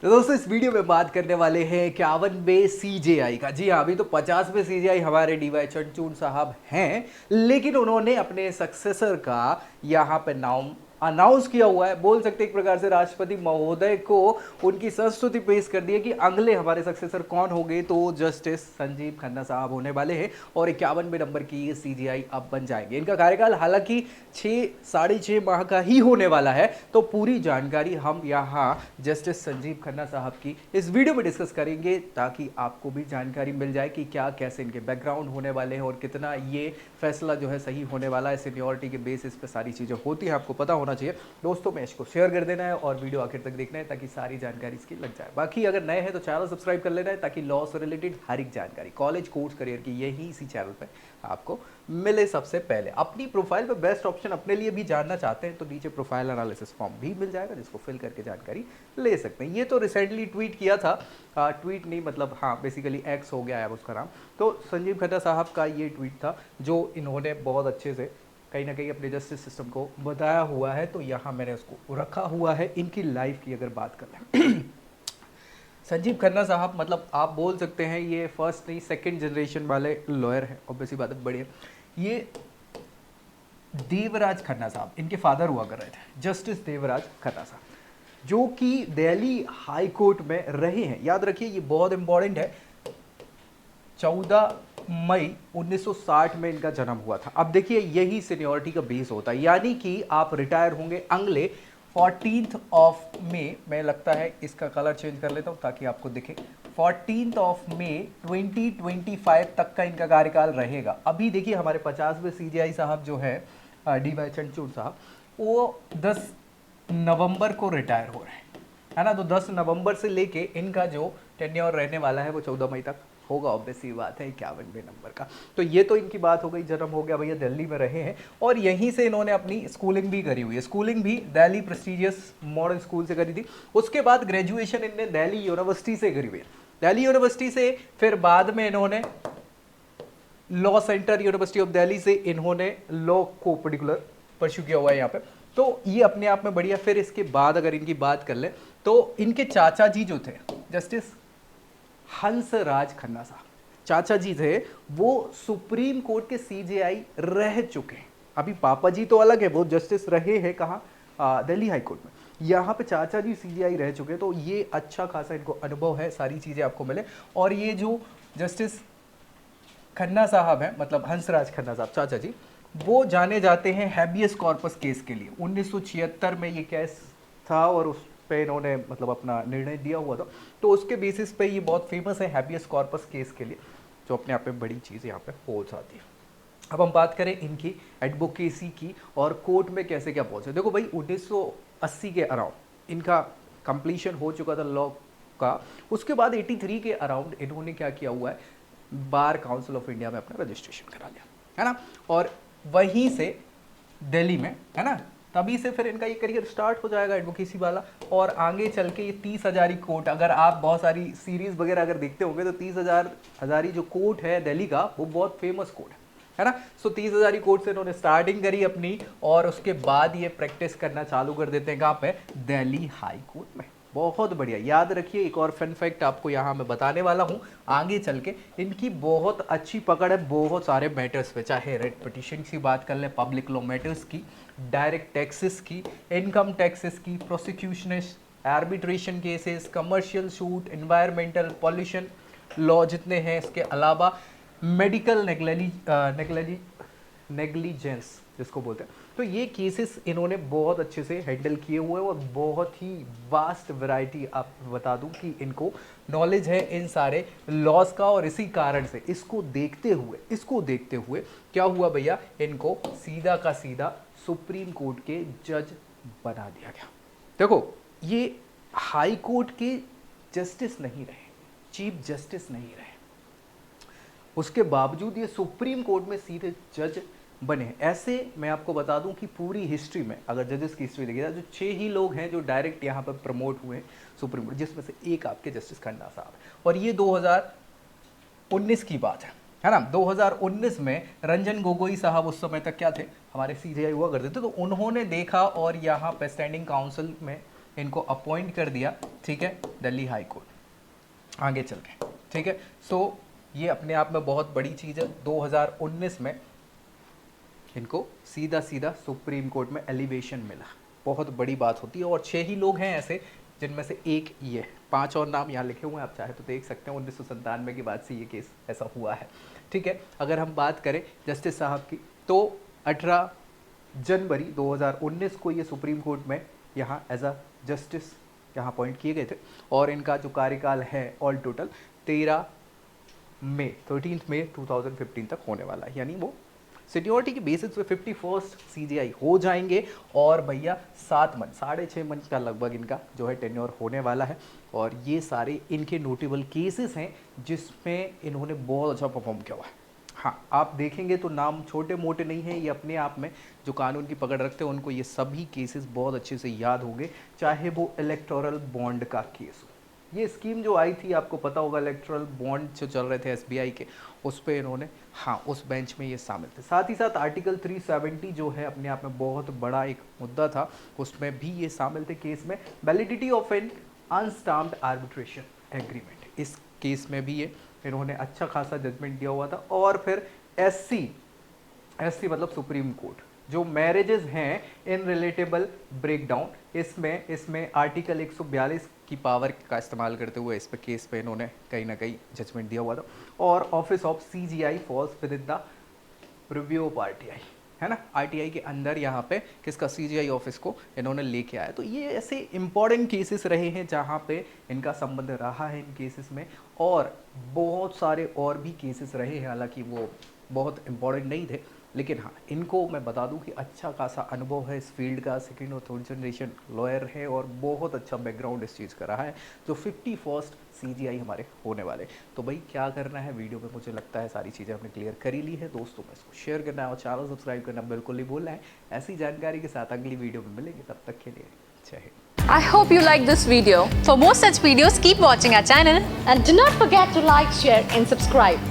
तो दोस्तों इस वीडियो में बात करने वाले हैं 51वें सीजेआई का। जी हाँ, अभी तो 50वें सीजेआई हमारे डीवाई चंद्रचूड़ साहब हैं, लेकिन उन्होंने अपने सक्सेसर का यहाँ पे नाम अनाउंस किया हुआ है। बोल सकते एक प्रकार से राष्ट्रपति महोदय को उनकी संस्तुति पेश कर दी है कि अगले हमारे सक्सेसर कौन होंगे, तो जस्टिस संजीव खन्ना साहब होने वाले हैं और 51वें नंबर की ये सीजेआई अब बन जाएंगे। इनका कार्यकाल हालांकि 6 माह का ही होने वाला है, तो पूरी जानकारी हम यहाँ जस्टिस संजीव खन्ना साहब की इस वीडियो में डिस्कस करेंगे ताकि आपको भी जानकारी मिल जाए कि क्या कैसे इनके बैकग्राउंड होने वाले हैं और कितना ये फैसला जो है सही होने वाला है। सीनियरिटी के बेसिस पे सारी चीज़ें होती हैं, आपको पता होना चाहिए। दोस्तों में इसको शेयर कर देना है और वीडियो आखिर तक देखना है ताकि सारी जानकारी इसकी लग जाए। बाकी अगर नए हैं तो चैनल सब्सक्राइब कर लेना है ताकि लॉ से रिलेटेड हर एक जानकारी कॉलेज कोर्स करियर की यही इसी चैनल पर आपको मिले सबसे पहले। अपनी प्रोफाइल पे बेस्ट ऑप्शन अपने लिए भी जानना चाहते हैं तो नीचे प्रोफाइल एनालिसिस फॉर्म भी मिल जाएगा जिसको फिल करके जानकारी ले सकते हैं। ये तो रिसेंटली ट्वीट किया था, ट्वीट नहीं मतलब हाँ बेसिकली एक्स हो गया है उसका नाम। तो संजीव खन्ना साहब का ये ट्वीट था जो इन्होंने बहुत अच्छे से कहीं ना कहीं अपने जस्टिस सिस्टम को बताया हुआ है, तो यहाँ मैंने उसको रखा हुआ है। इनकी लाइफ की अगर बात कर लें संजीव खन्ना साहब मतलब आप बोल सकते हैं ये फर्स्ट नहीं सेकंड जनरेशन वाले लॉयर हैं। ऑब्वियसली बात है, बड़े ये देवराज खन्ना साहब इनके फादर हुआ कर रहे थे, जस्टिस देवराज खन्ना साहब, जो कि दिल्ली हाई कोर्ट में रहे हैं। याद रखिए ये बहुत इंपॉर्टेंट है। 14 मई 1960 में इनका जन्म हुआ था। अब देखिए यही सीनियरिटी का बेस होता है, यानी कि आप रिटायर होंगे अगले 14th ऑफ मई में। लगता है इसका कलर चेंज कर लेता हूं ताकि आपको दिखे। 14th ऑफ मई 2025 तक का इनका कार्यकाल रहेगा। अभी देखिए हमारे 50वें सीजेआई साहब जो है डीवाई चंद्रचूड़ साहब, वो 10 नवंबर को रिटायर हो रहे हैं, है ना। तो 10 नवंबर से लेके इनका जो टेन्योर रहने वाला है वो 14 मई तक होगा। ऑब्वियसली बात है 51वें नंबर का। तो ये तो इनकी बात हो गई, जन्म हो गया भैया, दिल्ली में रहे हैं और यहीं से इन्होंने अपनी स्कूलिंग भी करी हुई है। स्कूलिंग भी दिल्ली प्रेस्टिजियस मॉडर्न स्कूल से करी थी। उसके बाद ग्रेजुएशन इनने दिल्ली यूनिवर्सिटी से करी हुई है। दिल्ली यूनिवर्सिटी से फिर बाद में इन्होंने law centre university of Delhi से इन्होंने लॉ को पर्टिकुलर परस्यू किया हुआ है यहाँ पे। तो ये अपने आप में बढ़िया। फिर इसके बाद अगर इनकी बात कर ले तो इनके चाचा जी जो थे जस्टिस हंसराज खन्ना साहब, चाचा जी थे वो सुप्रीम कोर्ट के सीजेआई रह चुके हैं। अभी पापा जी तो अलग है, वो जस्टिस रहे हैं कहाँ, दिल्ली हाई कोर्ट में। यहाँ पे चाचा जी सीजेआई रह चुके हैं, तो ये अच्छा खासा इनको अनुभव है, सारी चीज़ें आपको मिले। और ये जो जस्टिस खन्ना साहब हैं मतलब हंसराज खन्ना साहब चाचा जी, वो जाने जाते हैं हैबियस कॉर्पस केस के लिए। 1976 में ये केस था और उस पे इन्होंने मतलब अपना निर्णय दिया हुआ था, तो उसके बेसिस पे ये बहुत फेमस है हैबियस कॉर्पस केस के लिए, जो अपने आप में बड़ी चीज़ यहाँ पे हो जाती है। अब हम बात करें इनकी एडवोकेसी की और कोर्ट में कैसे क्या पहुंचे। देखो भाई 1980 के अराउंड इनका कंप्लीशन हो चुका था लॉ का। उसके बाद 83 के अराउंड इन्होंने क्या किया हुआ है, बार काउंसिल ऑफ इंडिया में अपना रजिस्ट्रेशन करा लिया, है ना। और वहीं से दिल्ली में, है ना, तभी से फिर इनका ये करियर स्टार्ट हो जाएगा एडवोकेसी वाला। और आगे चल के ये 30 हजारी कोर्ट, अगर आप बहुत सारी सीरीज वगैरह अगर देखते होंगे तो 30 हजारी जो कोर्ट है दिल्ली का वो बहुत फेमस कोर्ट है ना। सो 30 हजारी कोर्ट से इन्होंने स्टार्टिंग करी अपनी और उसके बाद ये प्रैक्टिस करना चालू कर देते हैं कहाँ पे, दिल्ली हाई कोर्ट में। बहुत बढ़िया। याद रखिए एक और फन फैक्ट आपको यहाँ मैं बताने वाला हूँ आगे चल के। इनकी बहुत अच्छी पकड़ है बहुत सारे मैटर्स पे, चाहे रेट पिटिशन की बात कर ले, पब्लिक लॉ मैटर्स की, डायरेक्ट टैक्सेस की, इनकम टैक्सेस की, prosecutionist, arbitration cases, commercial suit, environmental pollution law जितने हैं, इसके अलावा मेडिकल नेग्लिजेंस जिसको बोलते हैं। तो ये केसेस इन्होंने बहुत अच्छे से हैंडल किए हुए हैं और बहुत ही वास्ट वैरायटी आप बता दूं कि इनको नॉलेज है इन सारे लॉज का। और इसी कारण से इसको देखते हुए क्या हुआ भैया, इनको सीधा का सीधा सुप्रीम कोर्ट के जज बना दिया गया। देखो ये हाई कोर्ट के जस्टिस नहीं रहे, चीफ जस्टिस नहीं रहे, उसके बावजूद ये सुप्रीम कोर्ट में सीधे जज बने। ऐसे मैं आपको बता दूं कि पूरी हिस्ट्री में अगर जजेस की हिस्ट्री देखिए जो 6 ही लोग हैं जो डायरेक्ट यहाँ पर प्रमोट हुए सुप्रीम कोर्ट, जिसमें से एक आपके जस्टिस खन्ना साहब। और ये 2019 की बात है ना। 2019 में रंजन गोगोई साहब उस समय तक क्या थे, हमारे सीजेआई हुआ करते थे। तो उन्होंने देखा और यहाँ पे स्टैंडिंग काउंसिल में इनको अपॉइंट कर दिया, ठीक है, दिल्ली हाई कोर्ट। आगे चल के, ठीक है, सो ये अपने आप में बहुत बड़ी चीज़ है। 2019 में इनको सीधा सीधा सुप्रीम कोर्ट में एलिवेशन मिला, बहुत बड़ी बात होती है। और 6 ही लोग हैं ऐसे जिनमें से एक ये, 5 और नाम यहाँ लिखे हुए हैं, आप चाहे तो देख सकते हैं। 1997 के बाद से ये केस ऐसा हुआ है, ठीक है। अगर हम बात करें जस्टिस साहब की, तो 18 जनवरी 2019 को ये सुप्रीम कोर्ट में यहाँ एज अ जस्टिस यहाँ अपॉइंट किए गए थे। और इनका जो कार्यकाल है ऑल टोटल 13 मई 2015 तक होने वाला है, यानी वो सीनियोरिटी की बेसिस पे 51st CJI हो जाएंगे। और भैया 7 मंथ, 6.5 मंथ का लगभग इनका जो है टेन्योर होने वाला है। और ये सारे इनके नोटेबल केसेस हैं जिसमें इन्होंने बहुत अच्छा परफॉर्म किया हुआ है। हाँ, आप देखेंगे तो नाम छोटे मोटे नहीं है, ये अपने आप में जो कानून की पकड़ रखते हैं उनको ये सभी केसेस बहुत अच्छे से याद होंगे, चाहे वो इलेक्टोरल बॉन्ड का केस हो। ये स्कीम जो आई थी आपको पता होगा, इलेक्टोरल बॉन्ड जो चल रहे थे SBI के, उस पर इन्होंने, हाँ, उस बेंच में ये शामिल थे। साथ ही साथ आर्टिकल 370 जो है अपने आप में बहुत बड़ा एक मुद्दा था, उसमें भी ये शामिल थे केस में। Validity of an unstamped arbitration agreement, इस केस में भी ये इन्होंने अच्छा खासा जजमेंट दिया हुआ था। और फिर SC मतलब सुप्रीम कोर्ट, जो मैरिजेस हैं इन रिलेटेबल ब्रेकडाउन, इसमें आर्टिकल 142 की पावर का इस्तेमाल करते हुए इस पे केस पे इन्होंने कहीं ना कहीं जजमेंट दिया हुआ था। और office of CGI falls within the review of RTI, है ना, RTI के अंदर यहाँ पे किसका CGI ऑफिस को इन्होंने लेके आया। तो ये ऐसे इंपॉर्टेंट केसेस रहे हैं जहाँ पे इनका संबंध रहा है इन केसेस में। और बहुत सारे और भी केसेस रहे हैं, हालांकि वो बहुत इंपॉर्टेंट नहीं थे, लेकिन हाँ, इनको मैं बता दूं कि अच्छा खासा अनुभव है इस फील्ड का, सेकेंड और थर्ड जनरेशन लॉयर है और बहुत अच्छा बैकग्राउंड इस चीज़ का रहा है। जो 51st CGI हमारे होने वाले, तो भाई क्या करना है वीडियो में, मुझे लगता है सारी चीज़ें हमने क्लियर कर ही ली है। दोस्तों में इसको शेयर करना है और चैनल सब्सक्राइब करना बिल्कुल नहीं भूलना है। ऐसी जानकारी के साथ अगली वीडियो में मिलेंगे, तब तक के लिए जय Hind. I hope you like this video. For more such videos, keep watching our channel. And do not forget to like, share and subscribe.